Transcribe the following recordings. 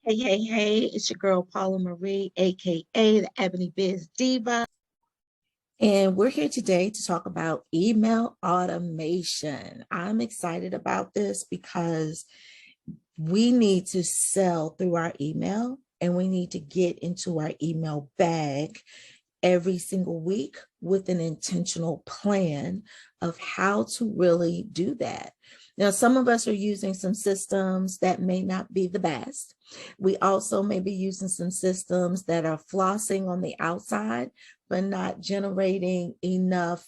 Hey, hey, hey, it's your girl Paula Marie, aka the EbonyBizDiva. And we're here today to talk about email automation. I'm excited about this because we need to sell through our email and we need to get into our email bag every single week with an intentional plan of how to really do that. Now, some of us are using some systems that may not be the best. We also may be using some systems that are flossing on the outside, but not generating enough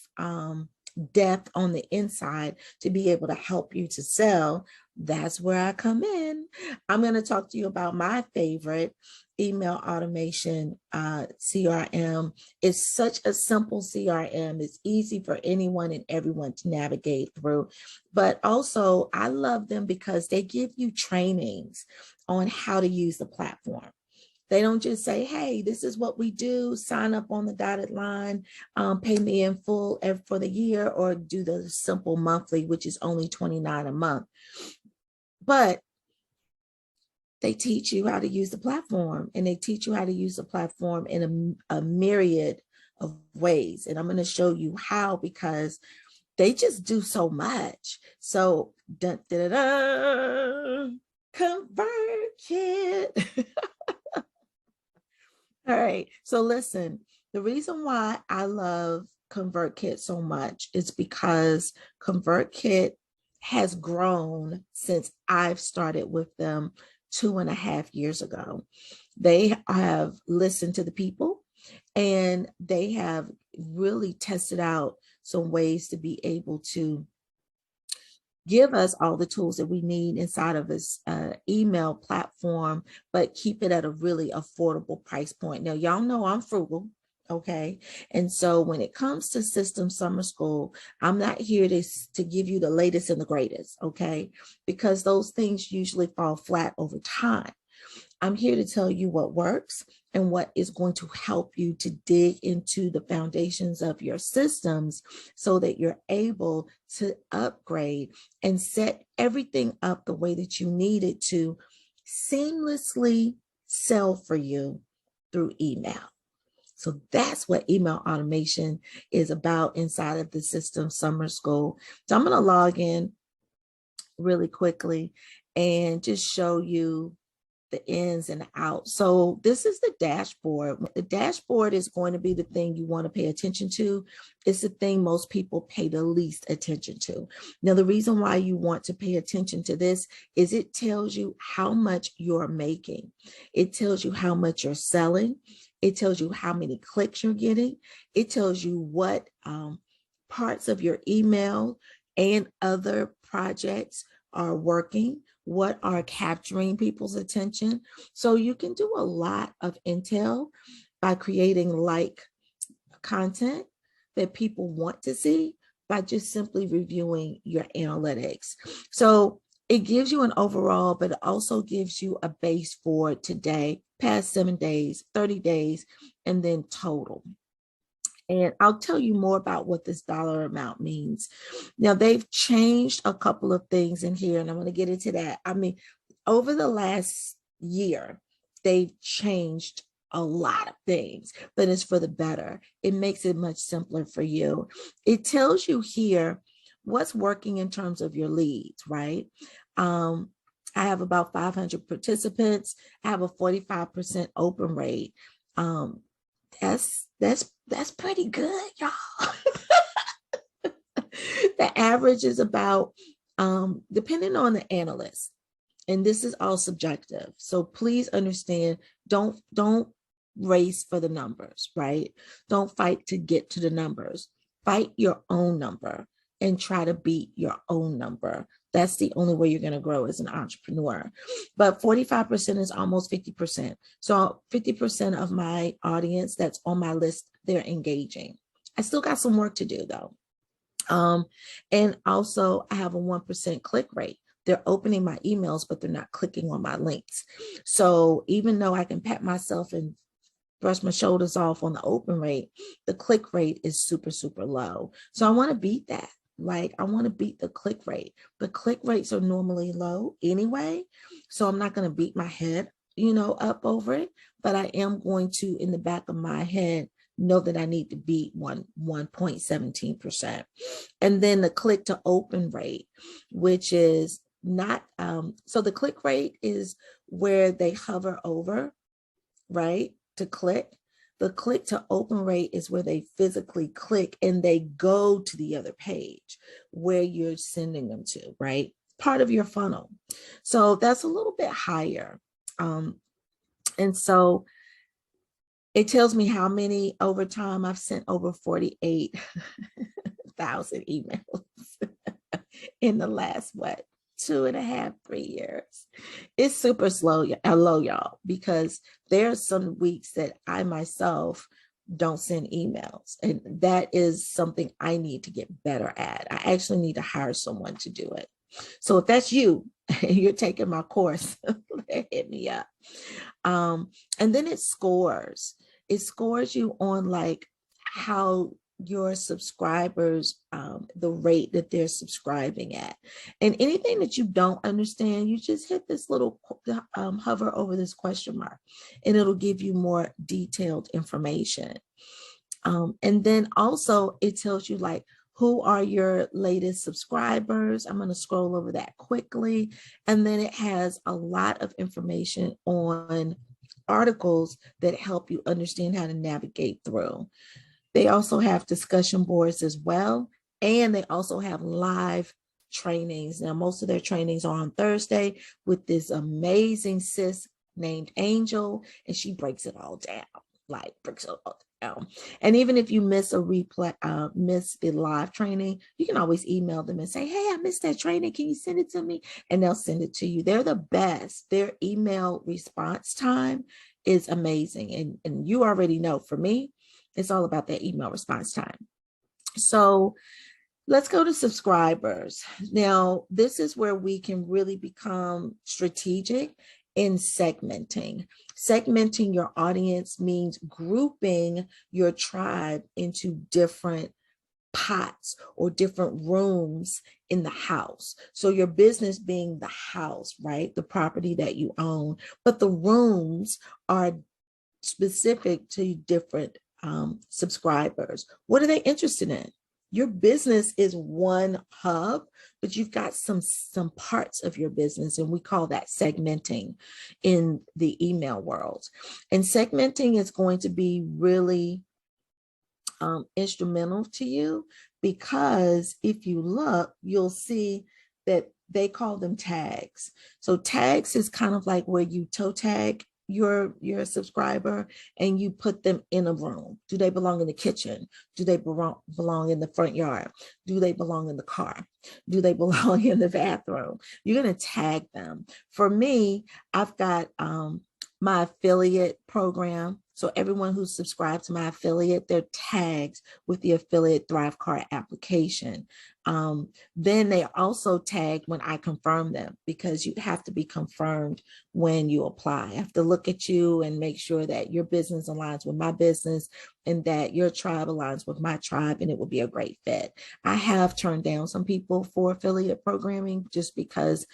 depth on the inside to be able to help you to sell. That's where I come in. I'm going to talk to you about my favorite email automation CRM. It's such a simple CRM. It's easy for anyone and everyone to navigate through. But also, I love them because they give you trainings on how to use the platform. They don't just say, hey, this is what we do, sign up on the dotted line, pay me in full for the year, or do the simple monthly, which is only $29 a month. But they teach you how to use the platform, and they teach you how to use the platform in a myriad of ways. And I'm going to show you how, because they just do so much. So, ConvertKit. All right. So listen, the reason why I love ConvertKit so much is because ConvertKit has grown since I've started with them 2.5 years ago. They have listened to the people, and they have really tested out some ways to be able to give us all the tools that we need inside of this email platform, but keep it at a really affordable price point. Now, y'all know I'm frugal. Okay. And so when it comes to System Summer School, I'm not here to give you the latest and the greatest. Okay. Because those things usually fall flat over time. I'm here to tell you what works and what is going to help you to dig into the foundations of your systems so that you're able to upgrade and set everything up the way that you need it to seamlessly sell for you through email. So that's what email automation is about inside of the System Summer School. So I'm going to log in really quickly and just show you the ins and outs. So this is the dashboard. The dashboard is going to be the thing you want to pay attention to. It's the thing most people pay the least attention to. Now, the reason why you want to pay attention to this is it tells you how much you're making. It tells you how much you're selling. It tells you how many clicks you're getting. It tells you what parts of your email and other projects are working, what are capturing people's attention. So you can do a lot of intel by creating like content that people want to see by just simply reviewing your analytics. So it gives you an overall, but it also gives you a base for today, past 7 days, 30 days, and then total. And I'll tell you more about what this dollar amount means. Now, they've changed a couple of things in here, and I'm going to get into that. I mean, over the last year, they've changed a lot of things, but it's for the better. It makes it much simpler for you. It tells you here what's working in terms of your leads, right? I have about 500 participants. I have a 45% open rate. That's pretty good, y'all. The average is about, depending on the analyst, and this is all subjective. So please understand, don't race for the numbers, right? Don't fight to get to the numbers. Fight your own number and try to beat your own number. That's the only way you're going to grow as an entrepreneur. But 45% is almost 50%. So 50% of my audience that's on my list, they're engaging. I still got some work to do though. And also I have a 1% click rate. They're opening my emails, but they're not clicking on my links. So even though I can pat myself and brush my shoulders off on the open rate, the click rate is super, super low. So I want to beat that. Like, I want to beat the click rate. The click rates are normally low anyway, so I'm not going to beat my head up over it, but I am going to, in the back of my head, know that I need to beat 1.17%. And then the click to open rate, which is not, so the click rate is where they hover over, right, to click. The click to open rate is where they physically click and they go to the other page where you're sending them to, right? Part of your funnel. So that's a little bit higher. And so it tells me how many over time I've sent over 48,000 emails in the last, 2.5, 3 years. It's super low, y'all, because there's some weeks that I myself don't send emails. And that is something I need to get better at. I actually need to hire someone to do it. So if that's you, and you're taking my course, hit me up. And then it scores. It scores you on like how your subscribers, the rate that they're subscribing at. And anything that you don't understand, you just hit this little hover over this question mark, and it'll give you more detailed information. And then also it tells you like, who are your latest subscribers? I'm going to scroll over that quickly. And then it has a lot of information on articles that help you understand how to navigate through. They also have discussion boards as well. And they also have live trainings. Now, most of their trainings are on Thursday with this amazing sis named Angel, and she breaks it all down, like breaks it all down. And even if you miss a replay, miss the live training, you can always email them and say, hey, I missed that training. Can you send it to me? And they'll send it to you. They're the best. Their email response time is amazing. And you already know, for me, it's all about that email response time. So let's go to subscribers. Now, this is where we can really become strategic in segmenting. Segmenting your audience means grouping your tribe into different pots or different rooms in the house. So your business being the house, right? The property that you own, but the rooms are specific to different subscribers. What are they interested in? Your business is one hub, but you've got some parts of your business, and we call that segmenting in the email world. And segmenting is going to be really instrumental to you, because if you look, you'll see that they call them tags. So tags is kind of like where you toe tag your subscriber and you put them in a room. Do they belong in the kitchen? Do they belong in the front yard? Do they belong in the car? Do they belong in the bathroom? You're going to tag them. For me, I've got my affiliate program. So everyone who's subscribed to my affiliate, they're tagged with the affiliate ThriveCart application. Then they also tagged when I confirm them, because you have to be confirmed when you apply. I have to look at you and make sure that your business aligns with my business and that your tribe aligns with my tribe, and it will be a great fit. I have turned down some people for affiliate programming just because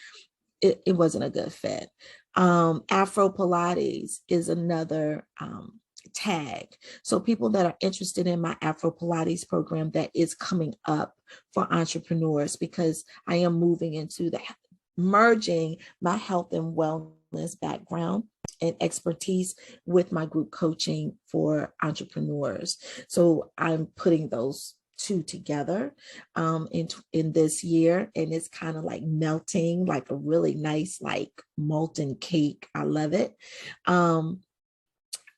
it wasn't a good fit. Afro Pilates is another tag. So people that are interested in my Afro Pilates program that is coming up for entrepreneurs, because I am moving into merging my health and wellness background and expertise with my group coaching for entrepreneurs. So I'm putting those two together in this year, and it's kind of like melting like a really nice like molten cake. I love it.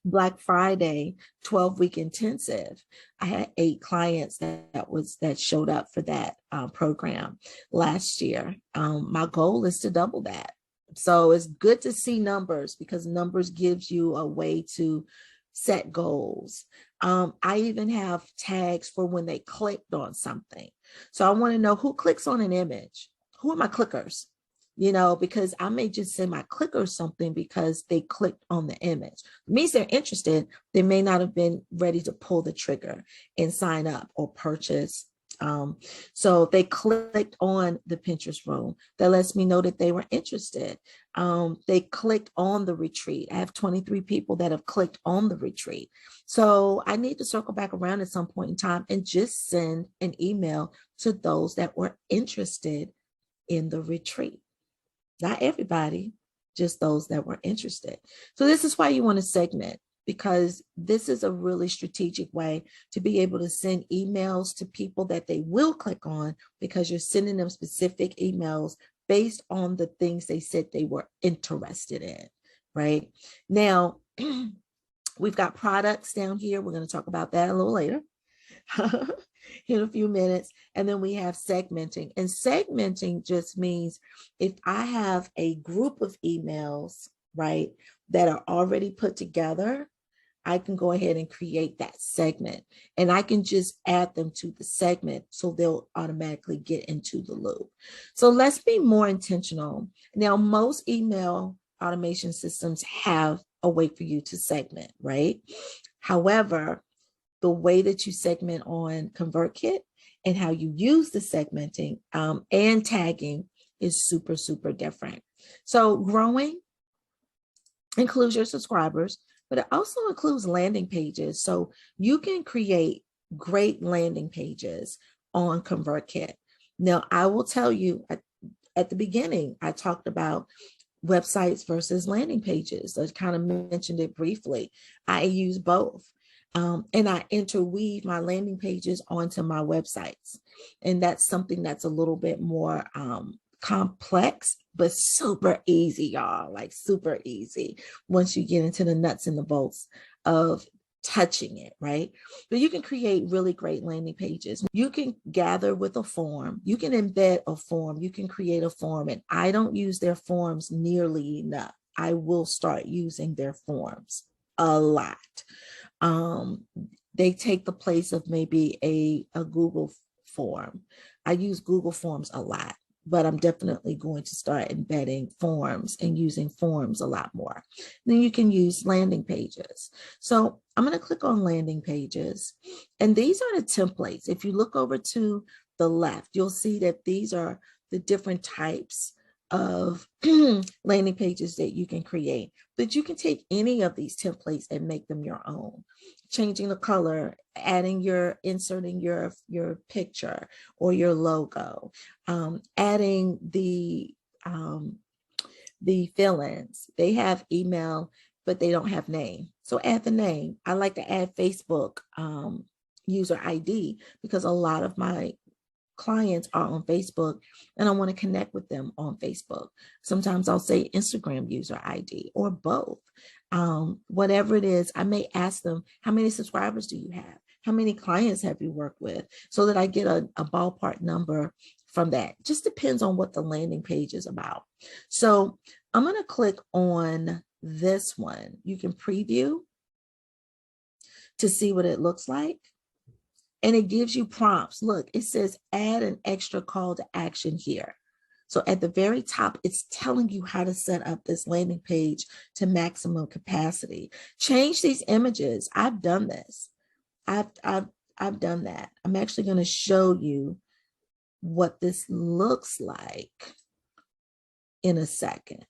Black Friday 12-week intensive, I had 8 clients that showed up for that program last year. My goal is to double that. So it's good to see numbers, because numbers gives you a way to set goals. I even have tags for when they clicked on something. So I want to know who clicks on an image. Who are my clickers? Because I may just send my clickers something because they clicked on the image. It means they're interested. They may not have been ready to pull the trigger and sign up or purchase So they clicked on the Pinterest room. That lets me know that they were interested. They clicked on the retreat. I have 23 people that have clicked on the retreat. So I need to circle back around at some point in time and just send an email to those that were interested in the retreat. Not everybody, just those that were interested. So this is why you want to segment, because this is a really strategic way to be able to send emails to people that they will click on, because you're sending them specific emails based on the things they said they were interested in, right? Now, we've got products down here. We're going to talk about that a little later. In a few minutes. And then we have segmenting. And segmenting just means if I have a group of emails, right, that are already put together, I can go ahead and create that segment, and I can just add them to the segment so they'll automatically get into the loop. So let's be more intentional. Now, most email automation systems have a way for you to segment, right? However, the way that you segment on ConvertKit and how you use the segmenting and tagging is super, super different. So growing includes your subscribers, but it also includes landing pages. So you can create great landing pages on ConvertKit. Now, I will tell you at the beginning, I talked about websites versus landing pages. I kind of mentioned it briefly. I use both. And I interweave my landing pages onto my websites. And that's something that's a little bit more complex, but super easy, y'all, like super easy once you get into the nuts and the bolts of touching it, right? But you can create really great landing pages. You can gather with a form. You can embed a form. You can create a form. And I don't use their forms nearly enough. I will start using their forms a lot. They take the place of maybe a Google form. I use Google Forms a lot, but I'm definitely going to start embedding forms and using forms a lot more. Then you can use landing pages. So I'm going to click on landing pages, and these are the templates. If you look over to the left, you'll see that these are the different types of landing pages that you can create. But you can take any of these templates and make them your own, changing the color, inserting your picture or your logo, adding the fill-ins. They have email, but they don't have name. So add the name. I like to add Facebook user ID because a lot of my clients are on Facebook and I want to connect with them on Facebook. Sometimes I'll say Instagram user ID or both. Whatever it is, I may ask them, how many subscribers do you have? How many clients have you worked with? So that I get a ballpark number from that. Just depends on what the landing page is about. So I'm going to click on this one. You can preview to see what it looks like. And it gives you prompts. Look, it says add an extra call to action here. So at the very top, it's telling you how to set up this landing page to maximum capacity. Change these images. I've done this. I've done that. I'm actually going to show you what this looks like in a second.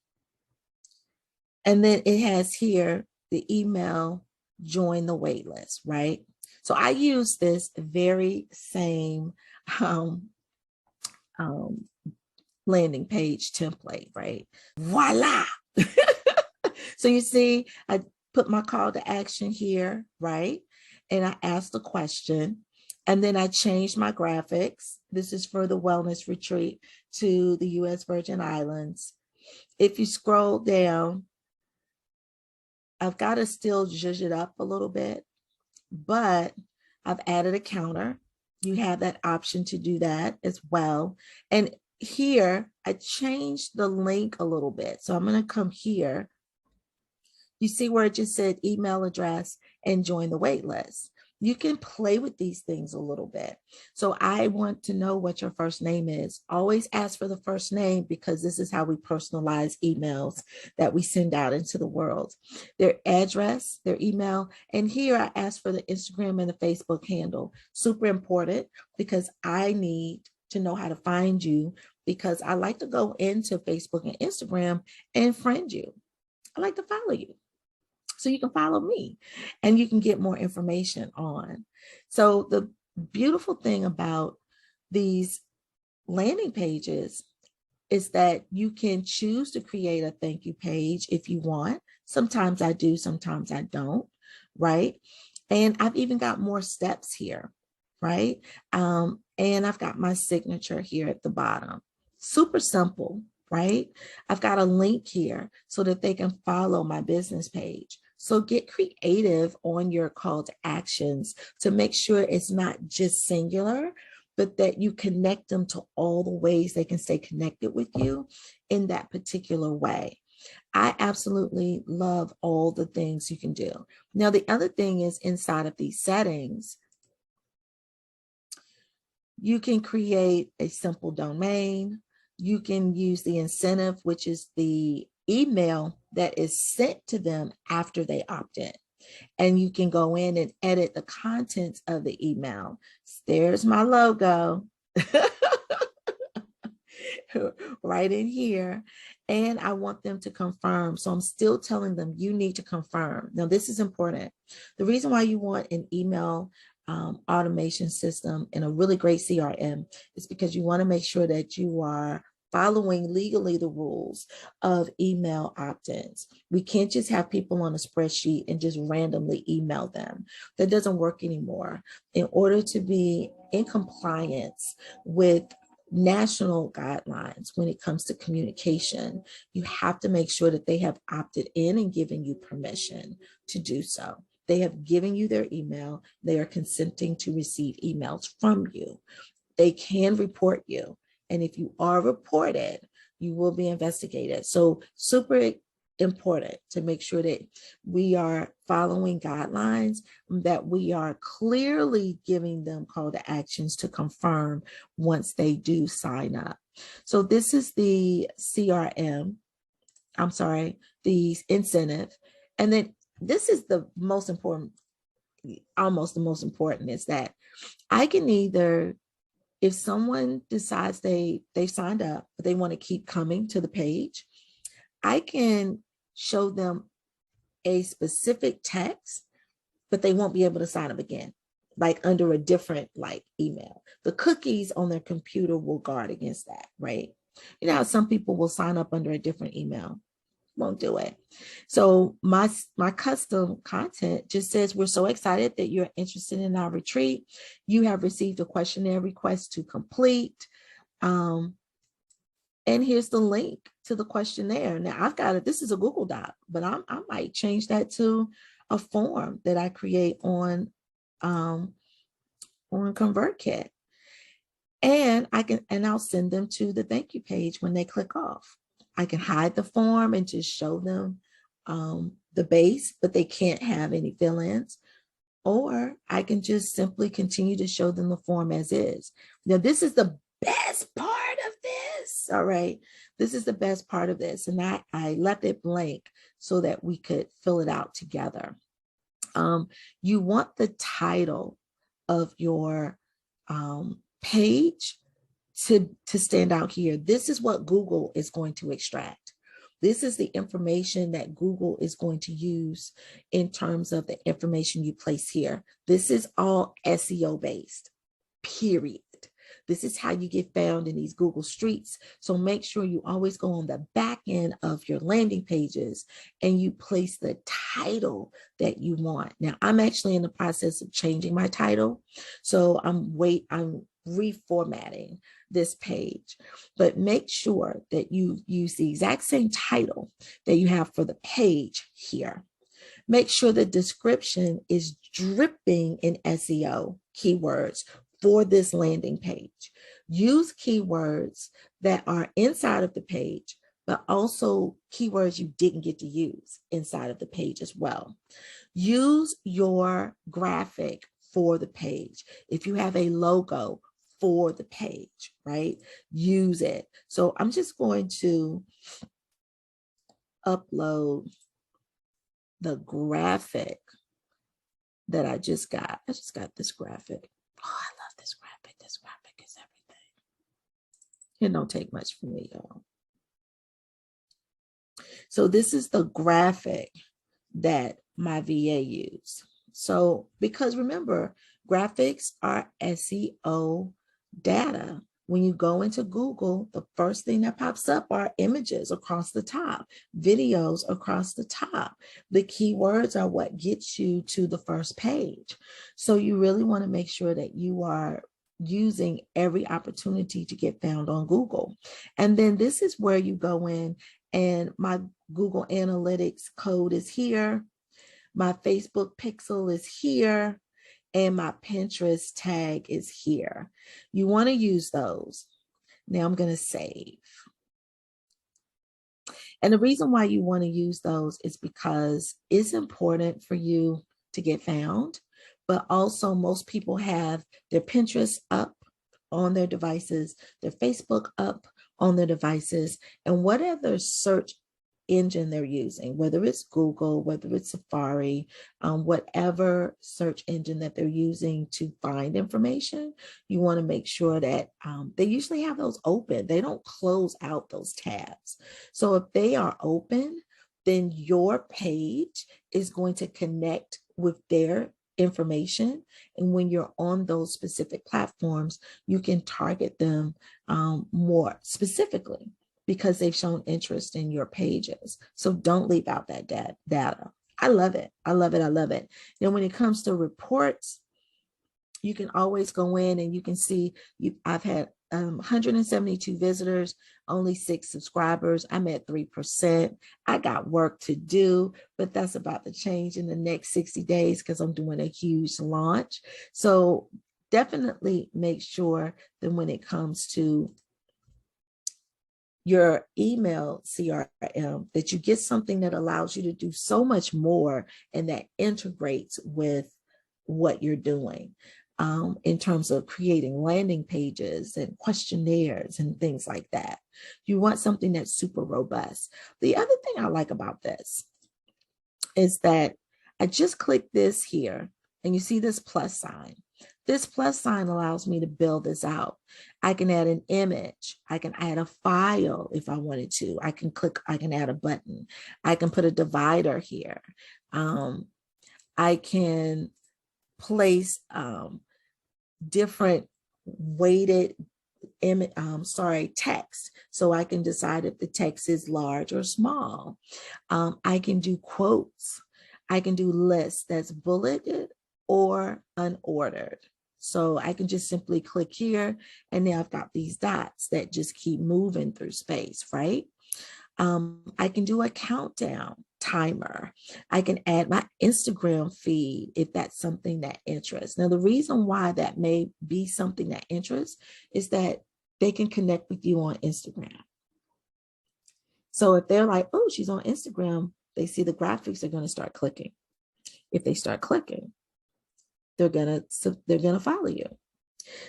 And then it has here the email, join the waitlist, right? So I use this very same landing page template, right? Voila. So you see, I put my call to action here, right? And I asked the question, and then I changed my graphics. This is for the wellness retreat to the U.S. Virgin Islands. If you scroll down, I've got to still zhuzh it up a little bit, but I've added a counter. You have that option to do that as well. And here, I changed the link a little bit. So I'm going to come here. You see where it just said email address and join the wait list. you can play with these things a little bit. So I want to know what your first name is. Always ask for the first name, because this is how we personalize emails that we send out into the world. Their address, their email, and here I ask for the Instagram and the Facebook handle. Super important, because I need to know how to find you, because I like to go into Facebook and Instagram and friend you. I like to follow you, so you can follow me and you can get more information on. So the beautiful thing about these landing pages is that you can choose to create a thank you page if you want. Sometimes I do, sometimes I don't, right? And I've even got more steps here, right? And I've got my signature here at the bottom. Super simple, right? I've got a link here so that they can follow my business page. So get creative on your call to actions to make sure it's not just singular, but that you connect them to all the ways they can stay connected with you in that particular way. I absolutely love all the things you can do. Now, the other thing is, inside of these settings, you can create a simple domain. You can use the incentive, which is the email that is sent to them after they opt in. And you can go in and edit the contents of the email. There's my logo right in here. And I want them to confirm. So I'm still telling them you need to confirm. Now, this is important. The reason why you want an email automation system and a really great CRM is because you want to make sure that you are following legally the rules of email opt-ins. We can't just have people on a spreadsheet and just randomly email them. That doesn't work anymore. In order to be in compliance with national guidelines when it comes to communication, you have to make sure that they have opted in and given you permission to do so. They have given you their email. They are consenting to receive emails from you. They can report you. And if you are reported, you will be investigated. So super important to make sure that we are following guidelines, that we are clearly giving them call to actions to confirm once they do sign up. So this is the CRM, the incentive. And then this is the most important, almost the most important, is that I can either, if someone decides they've signed up, but they want to keep coming to the page, I can show them a specific text, but they won't be able to sign up again, like under a different email. The cookies on their computer will guard against that, right? You know how some people will sign up under a different email. Won't do it. So my custom content just says, we're so excited that you're interested in our retreat. You have received a questionnaire request to complete. And here's the link to the questionnaire. Now I've got it. This is a Google Doc, but I might change that to a form that I create on ConvertKit. And I'll send them to the thank you page when they click off. I can hide the form and just show them the base, but they can't have any fill-ins. Or I can just simply continue to show them the form as is. Now, this is the best part of this. All right. This is the best part of this. And I left it blank so that we could fill it out together. You want the title of your page to stand out here. This is what Google is going to extract. This is the information that Google is going to use in terms of the information you place here. This is all SEO based, period. This is how you get found in these Google streets. So make sure you always go on the back end of your landing pages and you place the title that you want. Now, I'm actually in the process of changing my title. So I'm reformatting this page, but make sure that you use the exact same title that you have for the page here. Make sure the description is dripping in SEO keywords for this landing page. Use keywords that are inside of the page, but also keywords you didn't get to use inside of the page as well. Use your graphic for the page. If you have a logo for the page, right? Use it. So I'm just going to upload the graphic that I just got. I just got this graphic. Oh, I love this graphic. This graphic is everything. It don't take much for me, y'all. So this is the graphic that my VA used. So, because remember, graphics are SEO data. When you go into Google, the first thing that pops up are images across the top, videos across the top. The keywords are what gets you to the first page. So you really want to make sure that you are using every opportunity to get found on Google. And then this is where you go in, and my Google Analytics code is here. My Facebook pixel is here, and my Pinterest tag is here. You want to use those. Now I'm going to save. And the reason why you want to use those is because it's important for you to get found, but also most people have their Pinterest up on their devices, their Facebook up on their devices, and whatever search engine they're using, whether it's Google, whether it's Safari, whatever search engine that they're using to find information, you want to make sure that they usually have those open. They don't close out those tabs. So if they are open, then your page is going to connect with their information. And when you're on those specific platforms, you can target them more specifically, because they've shown interest in your pages. So don't leave out that data. I love it. I love it. I love it. Then when it comes to reports, you can always go in and you can see I've had 172 visitors, only 6 subscribers. I'm at 3%. I got work to do, but that's about to change in the next 60 days because I'm doing a huge launch. So definitely make sure that when it comes to your email CRM, that you get something that allows you to do so much more and that integrates with what you're doing in terms of creating landing pages and questionnaires and things like that. You want something that's super robust. The other thing I like about this is that I just click this here and you see this plus sign. This plus sign allows me to build this out. I can add an image. I can add a file if I wanted to. I can add a button. I can put a divider here. I can place different weighted text. So I can decide if the text is large or small. I can do quotes. I can do lists that's bulleted or unordered. So I can just simply click here, and now I've got these dots that just keep moving through space, right? I can do a countdown timer. I can add my Instagram feed if that's something that interests. Now, the reason why that may be something that interests is that they can connect with you on Instagram. So if they're like, oh, she's on Instagram, they see the graphics, they're going to start clicking. If they start clicking, they're gonna follow you.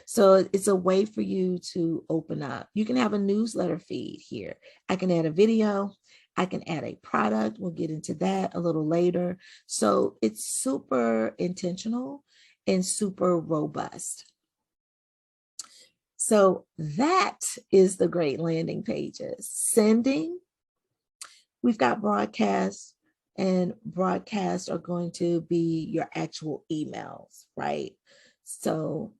So it's a way for you to open up. You can have a newsletter feed here. I can add a video. I can add a product. We'll get into that a little later. So it's super intentional and super robust. So that is the great landing pages. Sending, we've got broadcasts, and broadcasts are going to be your actual emails, right? So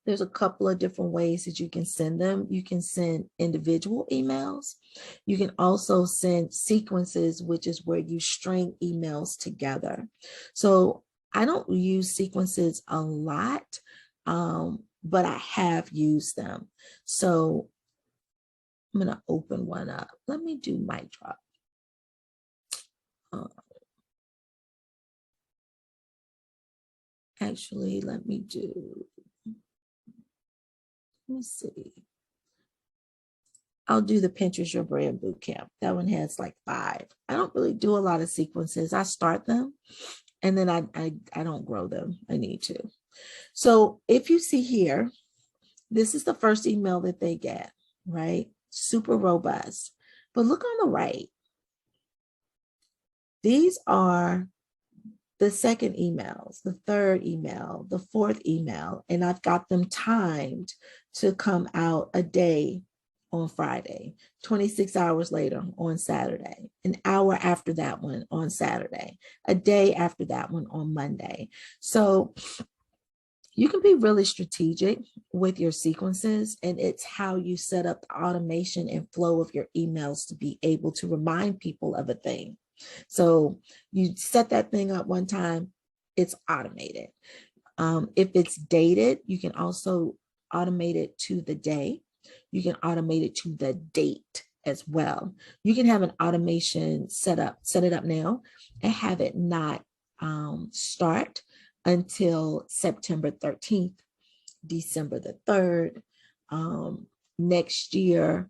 there's a couple of different ways that you can send them. You can send individual emails. You can also send sequences, which is where you string emails together. So I don't use sequences a lot, but I have used them. So I'm going to open one up. Let me do mic drop. Actually, let me see. I'll do the Pinterest Your Brand Bootcamp. That one has like 5. I don't really do a lot of sequences. I start them And then I don't grow them. I need to. So if you see here, this is the first email that they get, right? Super robust. But look on the right. These are the second emails, the third email, the fourth email, and I've got them timed to come out a day on Friday, 26 hours later on Saturday, an hour after that one on Saturday, a day after that one on Monday. So you can be really strategic with your sequences, and it's how you set up the automation and flow of your emails to be able to remind people of a thing. So you set that thing up one time, it's automated. If it's dated, you can also automate it to the day. You can automate it to the date as well. You can have an automation set it up now and have it not start until September 13th, December the 3rd, next year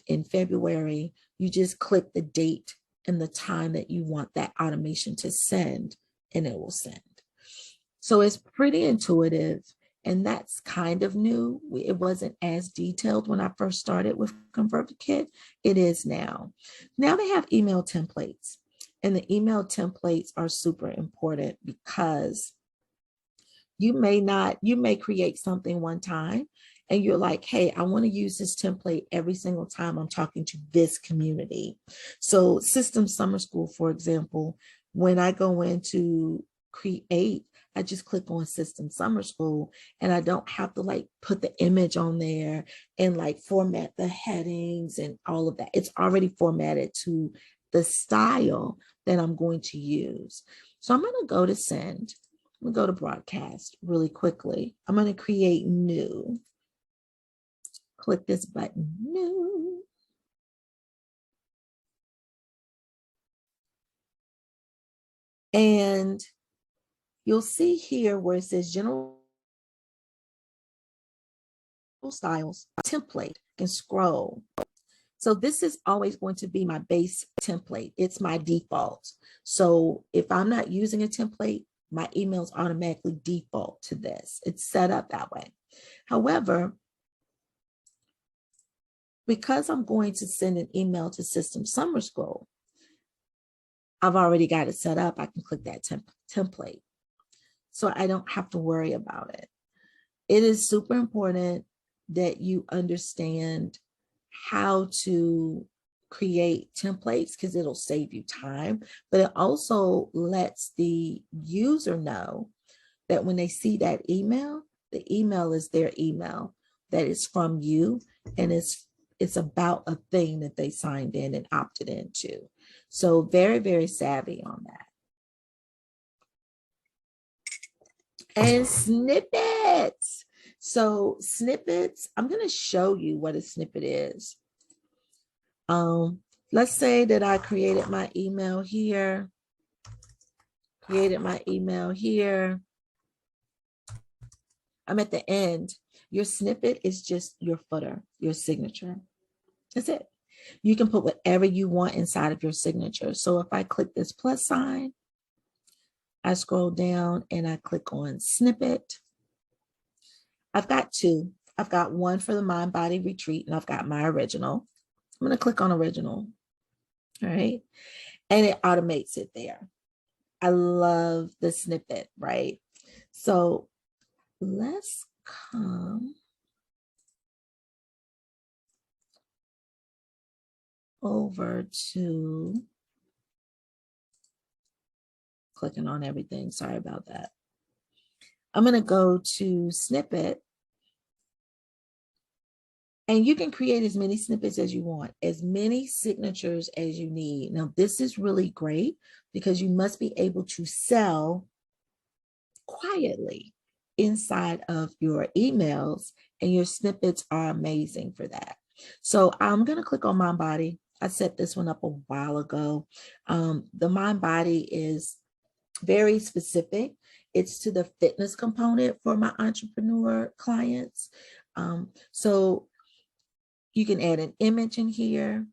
in February. You just click the date and the time that you want that automation to send, and it will send. So it's pretty intuitive, and that's kind of new. It wasn't as detailed when I first started with ConvertKit. It is now. Now they have email templates, and the email templates are super important because you may create something one time and you're like, hey, I want to use this template every single time I'm talking to this community. So System Summer School, for example, when I go in to create, I just click on System Summer School, and I don't have to like put the image on there and like format the headings and all of that. It's already formatted to the style that I'm going to use. So I'm going to go to send. I'm going to go to broadcast really quickly. I'm going to create new. Click this button, new. And you'll see here where it says general styles, template, and scroll. So this is always going to be my base template. It's my default. So if I'm not using a template, my emails automatically default to this. It's set up that way. However, because I'm going to send an email to System Summer School, I've already got it set up. I can click that template. So I don't have to worry about it. It is super important that you understand how to create templates because it'll save you time, but it also lets the user know that when they see that email, the email is their email, that is from you, and it's about a thing that they signed in and opted into. So very, very savvy on that. And snippets. So snippets, I'm going to show you what a snippet is. Let's say that I created my email here. I'm at the end. Your snippet is just your footer, your signature. That's it. You can put whatever you want inside of your signature. So if I click this plus sign, I scroll down and I click on snippet. I've got two. I've got one for the Mind Body Retreat, and I've got my original. I'm going to click on original. All right. And it automates it there. I love the snippet, right? So let's come over to clicking on everything. Sorry about that. I'm going to go to snippet, and you can create as many snippets as you want, as many signatures as you need. Now, this is really great because you must be able to sell quietly inside of your emails, and your snippets are amazing for that. So I'm going to click on Mind Body. I set this one up a while ago. The Mind Body is very specific. It's to the fitness component for my entrepreneur clients. So you can add an image in here.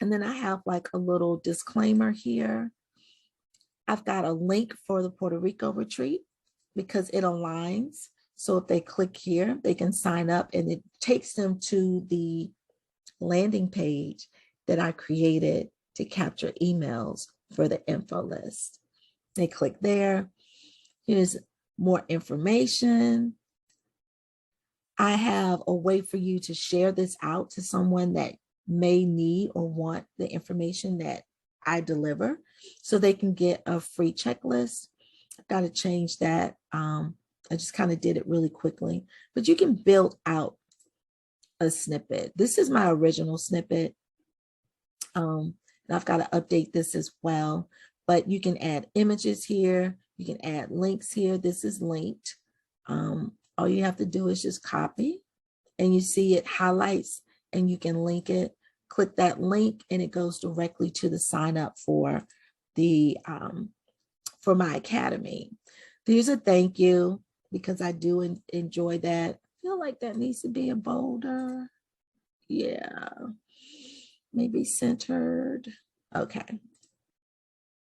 And then I have like a little disclaimer here. I've got a link for the Puerto Rico retreat because it aligns. So if they click here, they can sign up and it takes them to the landing page that I created to capture emails for the info list. They click there. Here's more information. I have a way for you to share this out to someone that may need or want the information that I deliver so they can get a free checklist. I've got to change that. I just kind of did it really quickly, but you can build out a snippet. This is my original snippet. And I've got to update this as well, but you can add images here. You can add links here. This is linked. All you have to do is just copy and you see it highlights and you can link it. Click that link and it goes directly to the sign up for the for my academy. There's a thank you because I do enjoy that. I feel like that needs to be a bolder. Yeah, maybe centered. Okay.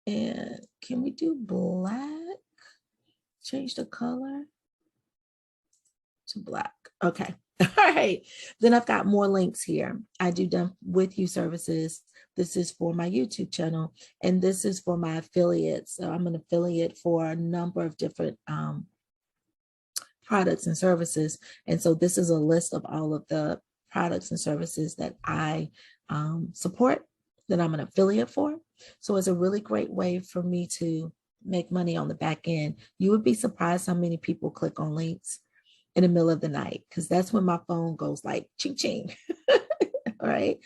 And can we do black? Change the color to black. Okay. All right. Then I've got more links here. I do done with you services. This is for my YouTube channel, and this is for my affiliates. So I'm an affiliate for a number of different products and services. And so this is a list of all of the products and services that I support, that I'm an affiliate for. So it's a really great way for me to make money on the back end. You would be surprised how many people click on links in the middle of the night, because that's when my phone goes like ching ching. All right.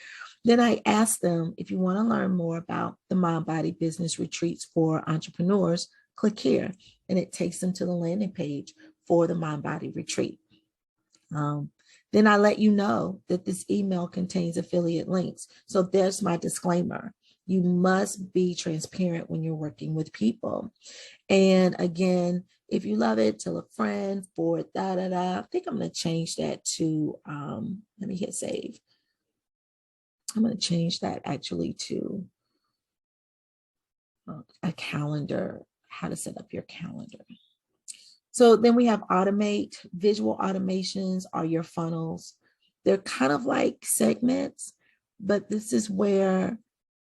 Then I ask them, if you want to learn more about the Mind Body Business Retreats for entrepreneurs, click here, and it takes them to the landing page for the Mind Body Retreat. Then I let you know that this email contains affiliate links. So there's my disclaimer. You must be transparent when you're working with people. And again, if you love it, tell a friend, forward, I think I'm going to change that to, let me hit save. I'm going to change that actually to a calendar, how to set up your calendar. So then we have automate. Visual automations are your funnels. They're kind of like segments, but this is where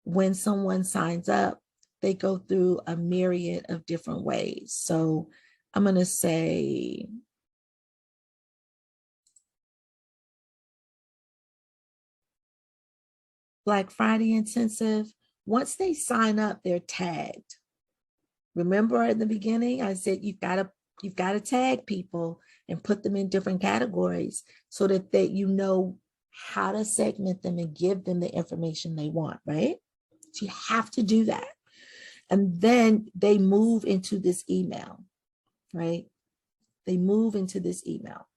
when someone signs up, they go through a myriad of different ways. So I'm going to say, Black Friday intensive. Once they sign up, they're tagged. Remember at the beginning, I said you've got to tag people and put them in different categories so that you know how to segment them and give them the information they want, right? So you have to do that. And then they move into this email, right? They move into this email.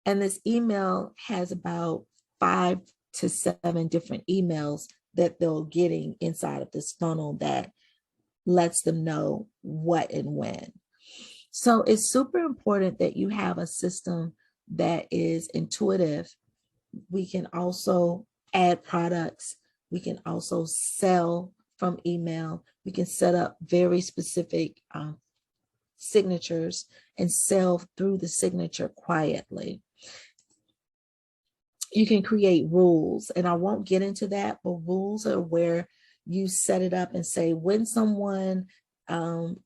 And this email has about 5 to 7 different emails that they're getting inside of this funnel that lets them know what and when. So it's super important that you have a system that is intuitive. We can also add products. We can also sell from email. We can set up very specific signatures and sell through the signature quietly. You can create rules, and I won't get into that, but rules are where you set it up and say, when someone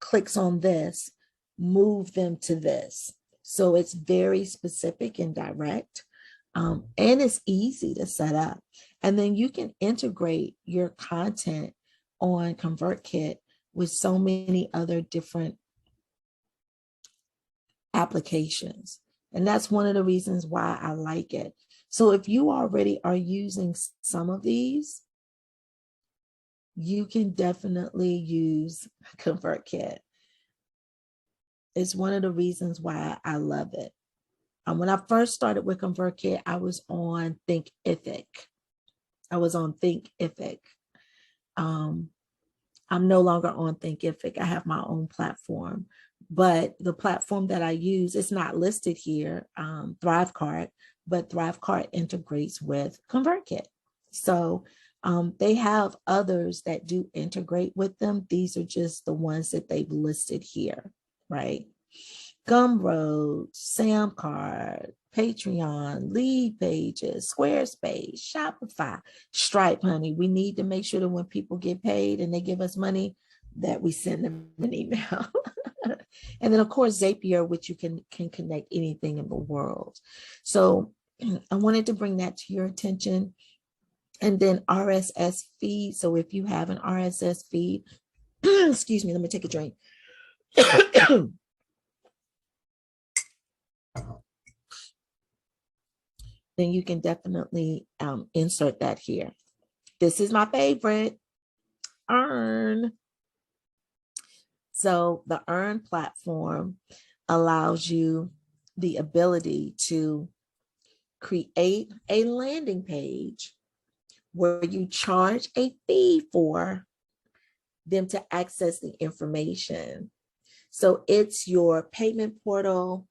clicks on this, move them to this. So it's very specific and direct, and it's easy to set up. And then you can integrate your content on ConvertKit with so many other different applications. And that's one of the reasons why I like it. So if you already are using some of these, you can definitely use ConvertKit. It's one of the reasons why I love it. When I first started with ConvertKit, I was on Thinkific. I'm no longer on Thinkific. I have my own platform, but the platform that I use, it's not listed here, ThriveCart, but ThriveCart integrates with ConvertKit. So They have others that do integrate with them. These are just the ones that they've listed here, right? Gumroad, Samcard, Patreon, Lead Pages, Squarespace, Shopify, Stripe, honey. We need to make sure that when people get paid and they give us money, that we send them an email. And then, of course, Zapier, which you can connect anything in the world. So I wanted to bring that to your attention. And then RSS feed. So if you have an RSS feed, excuse me, let me take a drink. Then you can definitely insert that here. This is my favorite, Earn. So the Earn platform allows you the ability to create a landing page where you charge a fee for them to access the information. So it's your payment portal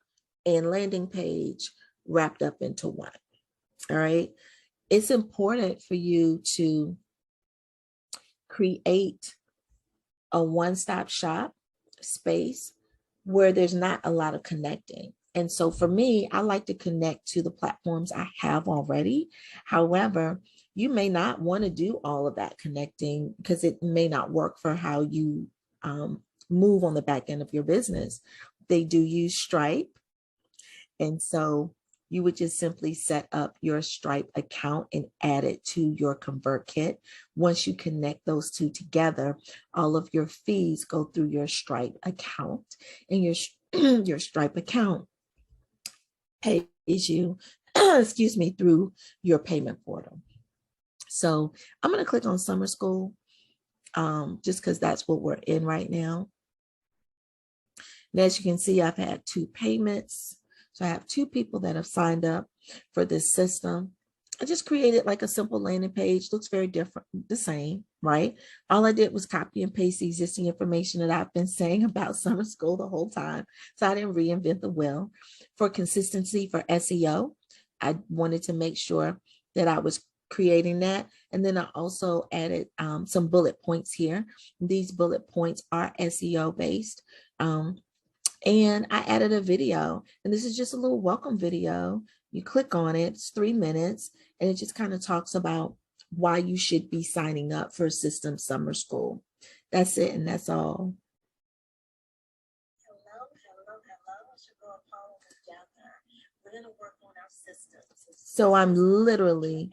and landing page wrapped up into one. All right. It's important for you to create a one-stop shop space where there's not a lot of connecting. And so for me, I like to connect to the platforms I have already. However, you may not want to do all of that connecting because it may not work for how you move on the back end of your business. They do use Stripe. And so you would just simply set up your Stripe account and add it to your ConvertKit. Once you connect those two together, all of your fees go through your Stripe account, and your Stripe account pays you, excuse me, through your payment portal. So I'm going to click on Summer School just because that's what we're in right now. And as you can see, I've had 2 payments. So I have 2 people that have signed up for this system. I just created like a simple landing page. Looks very different, the same, right? All I did was copy and paste the existing information that I've been saying about Summer School the whole time. So I didn't reinvent the wheel. For consistency, for SEO, I wanted to make sure that I was creating that. And then I also added some bullet points here. These bullet points are SEO based. And I added a video, and this is just a little welcome video. You click on it, it's 3 minutes, and it just kind of talks about why you should be signing up for System Summer School. That's it, and that's all. Hello. It's your girl Paula Marie. We're going to work on our systems. So I'm literally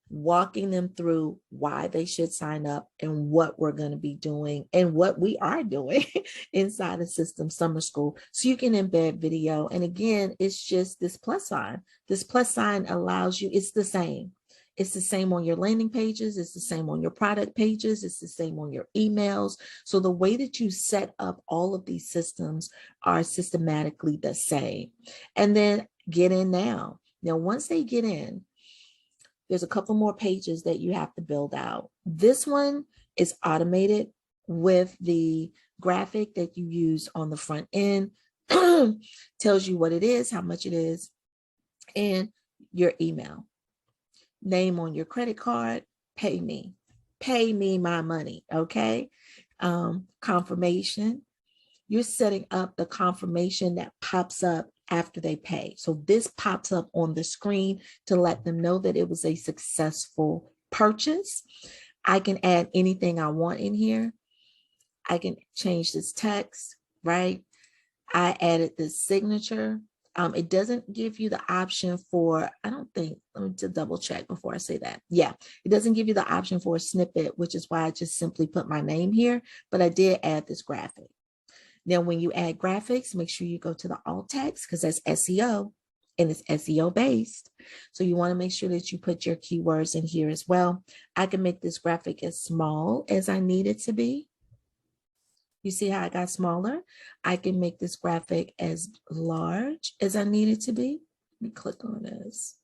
walking them through why they should sign up and what we're going to be doing and what we are doing inside the System Summer School. So you can embed video. And again, it's just this plus sign. This plus sign allows you, it's the same. It's the same on your landing pages. It's the same on your product pages. It's the same on your emails. So the way that you set up all of these systems are systematically the same. And then get in now. Now, once they get in, there's a couple more pages that you have to build out. This one is automated with the graphic that you use on the front end. Tells you what it is, how much it is, and your email. Name on your credit card, pay me my money, okay? Confirmation. You're setting up the confirmation that pops up after they pay. So this pops up on the screen to let them know that it was a successful purchase. I can add anything I want in here. I can change this text, right? I added this signature. It doesn't give you the option for, I don't think, let me just double check before I say that. Yeah, it doesn't give you the option for a snippet, which is why I just simply put my name here, but I did add this graphic. Now, when you add graphics, make sure you go to the alt text because that's SEO and it's SEO based. So you want to make sure that you put your keywords in here as well. I can make this graphic as small as I need it to be. You see how I got smaller? I can make this graphic as large as I need it to be. Let me click on this.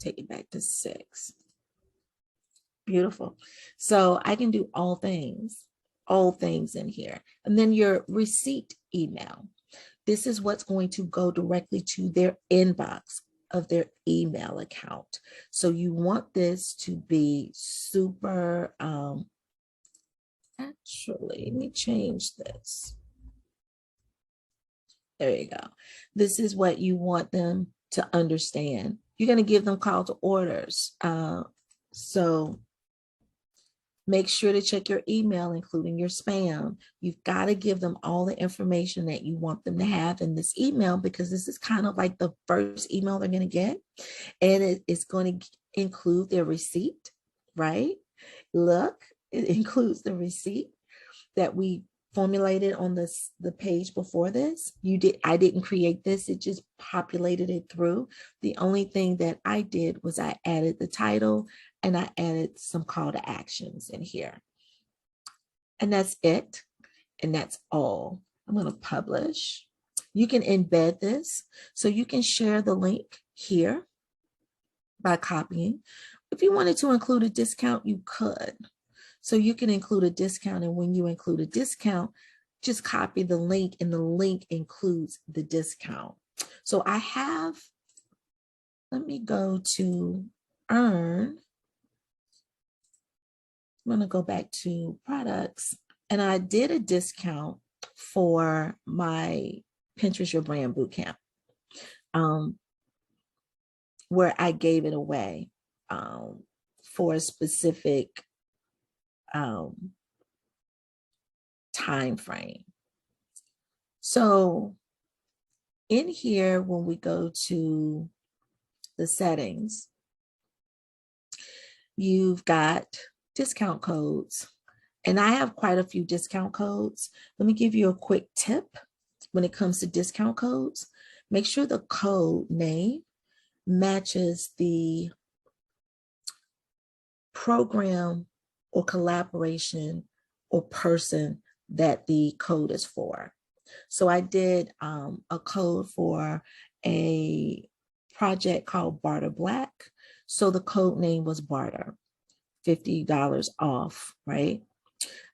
Take it back to 6. Beautiful. So I can do all things in here. And then your receipt email. This is what's going to go directly to their inbox. of their email account. So you want this to be super, actually, let me change this. There you go. This is what you want them to understand. You're going to give them call to orders. So make sure to check your email, including your spam. You've got to give them all the information that you want them to have in this email, because this is kind of like the first email they're going to get. And it's going to include their receipt, right? Look, it includes the receipt that we formulated on the page before this. I didn't create this, it just populated it through. The only thing that I did was I added the title and I added some call to actions in here. And that's it. And that's all. I'm going to publish. You can embed this. So you can share the link here by copying. If you wanted to include a discount, you could. So you can include a discount, and when you include a discount, just copy the link, and the link includes the discount. So I have, let me go to earn. I'm going to go back to products, and I did a discount for my Pinterest Your Brand Bootcamp, where I gave it away for a specific time frame. So in here, when we go to the settings, you've got discount codes, and I have quite a few discount codes. Let me give you a quick tip when it comes to discount codes. Make sure the code name matches the program or collaboration or person that the code is for. So I did a code for a project called Barter Black. So the code name was Barter, $50 off, right?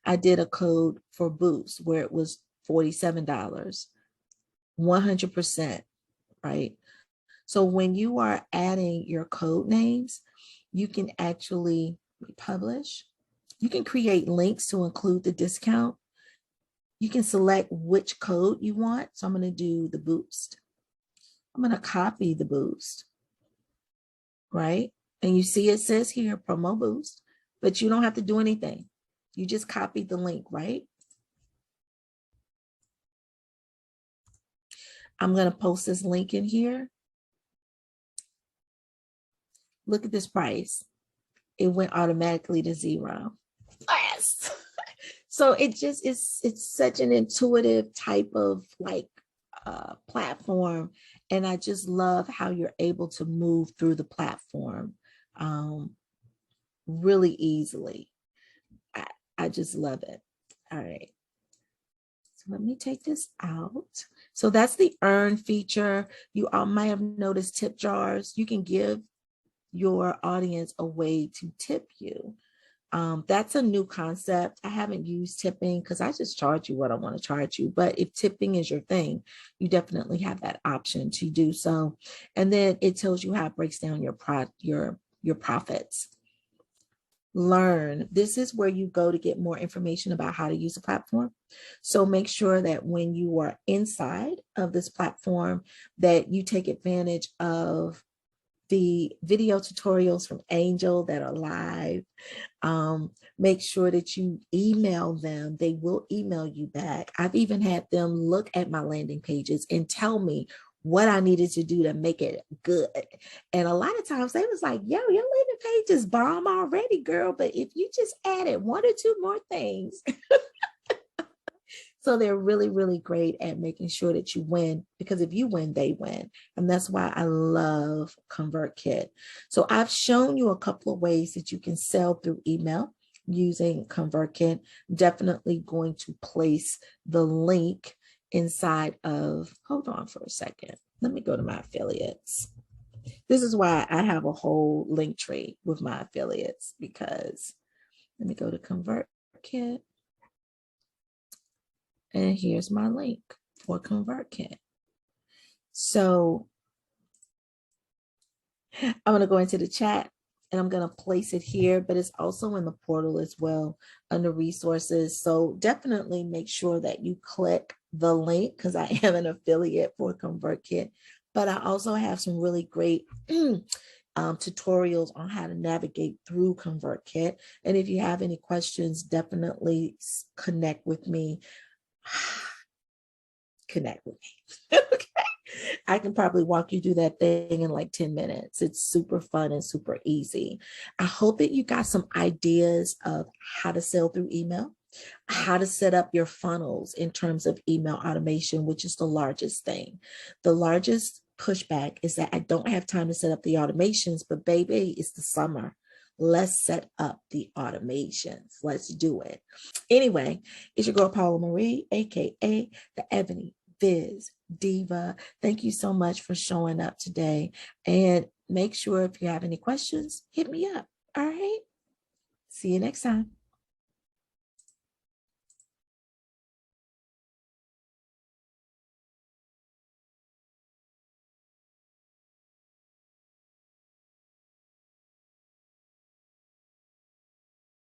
I did a code for Boost where it was $47, 100%, right? So when you are adding your code names, you can actually publish. You can create links to include the discount. You can select which code you want. So I'm going to do the Boost. I'm going to copy the Boost, right? And you see it says here, promo Boost, but you don't have to do anything. You just copy the link, right? I'm going to post this link in here. Look at this price. It went automatically to 0. Yes. So it just is, it's such an intuitive type of like platform. And I just love how you're able to move through the platform really easily. I just love it. All right. So let me take this out. So that's the earn feature. You all might have noticed tip jars. You can give your audience a way to tip you. That's a new concept. I haven't used tipping because I just charge you what I want to charge you. But if tipping is your thing, you definitely have that option to do so. And then it tells you how it breaks down your profits. Learn. This is where you go to get more information about how to use the platform. So make sure that when you are inside of this platform, that you take advantage of the video tutorials from Angel that are live. Make sure that you email them. They will email you back. I've even had them look at my landing pages and tell me what I needed to do to make it good. And a lot of times they was like, yo, your landing page is bomb already, girl. But if you just added 1 or 2 more things. So they're really, really great at making sure that you win, because if you win, they win. And that's why I love ConvertKit. So I've shown you a couple of ways that you can sell through email using ConvertKit. Definitely going to place the link inside of, hold on for a second. Let me go to my affiliates. This is why I have a whole link tree with my affiliates, because let me go to ConvertKit. And here's my link for ConvertKit. So I'm going to go into the chat and I'm going to place it here, but it's also in the portal as well under resources. So definitely make sure that you click the link because I am an affiliate for ConvertKit, but I also have some really great tutorials on how to navigate through ConvertKit. And if you have any questions, definitely connect with me. Connect with me. Okay. I can probably walk you through that thing in like 10 minutes. It's super fun and super easy. I hope that you got some ideas of how to sell through email, how to set up your funnels in terms of email automation, which is the largest thing. The largest pushback is that I don't have time to set up the automations, but baby, it's the summer. Let's set up the automations. Let's do it. Anyway, it's your girl, Paula Marie, AKA the Ebony Biz Diva. Thank you so much for showing up today. And make sure if you have any questions, hit me up. All right. See you next time.